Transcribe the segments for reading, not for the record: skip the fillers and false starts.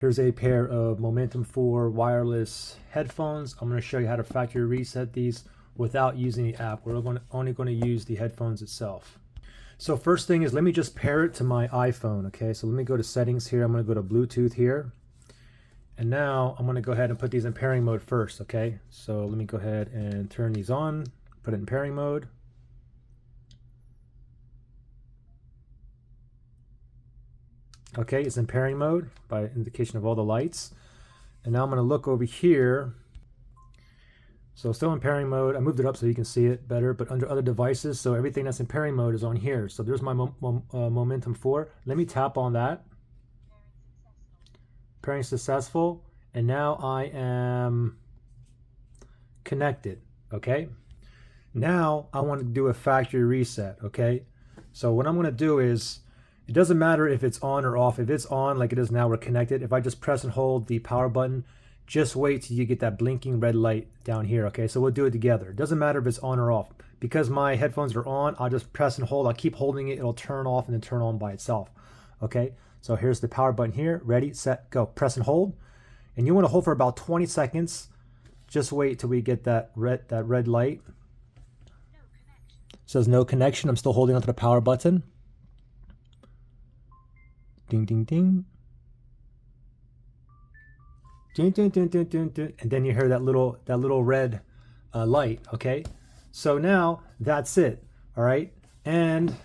Here's a pair of Momentum 4 wireless headphones. I'm going to show you how to factory reset these without using the app. We're only going to use the headphones itself. So first thing is, let me just pair it to my iPhone. Okay, so let me go to settings here. I'm going to go to Bluetooth here. And now I'm going to go ahead and put these in pairing mode first. Okay, so let me go ahead and turn these on, put it in pairing mode. Okay, it's in pairing mode by indication of all the lights. And now I'm going to look over here. So still in pairing mode. I moved it up so you can see it better, but under other devices, so everything that's in pairing mode is on here. So there's my Momentum 4. Let me tap on that. Pairing successful. And now I am connected. Okay. Now I want to do a factory reset. Okay. So what I'm going to do is, it doesn't matter if it's on or off. If it's on like it is now, we're connected. If I just press and hold the power button, just wait till you get that blinking red light down here. Okay, so we'll do it together. It doesn't matter if it's on or off. Because my headphones are on, I'll just press and hold. I'll keep holding it. It'll turn off and then turn on by itself. Okay, so here's the power button here. Ready, set, go. Press and hold. And you want to hold for about 20 seconds. Just wait till we get that red light. It says no connection. I'm still holding onto the power button. Ding, ding, ding. Ding, ding, ding, ding, ding, ding. And then you hear that little red light. Okay, so now that's it. All right, and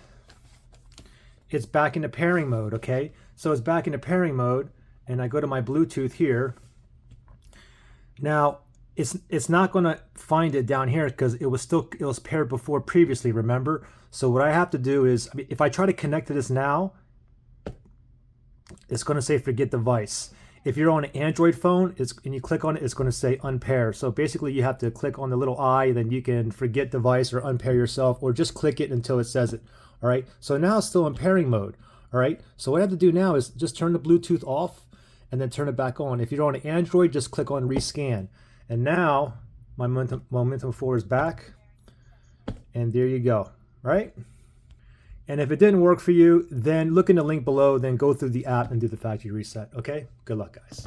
it's back into pairing mode. Okay, so it's back into pairing mode, and I go to my Bluetooth here. Now it's not going to find it down here because it was paired before previously. Remember? So what I have to do is, if I try to connect to this now, it's going to say forget device. If you're on an Android phone and you click on it, it's going to say unpair. So basically you have to click on the little eye, then you can forget device or unpair yourself, or just click it until it says it. All right, so now it's still in pairing mode. All right, so what I have to do now is just turn the Bluetooth off and then turn it back on. If you're on an Android, just click on rescan. And now my Momentum 4 is back, and there you go. All right. And if it didn't work for you, then look in the link below, then go through the app and do the factory reset. Okay? Good luck, guys.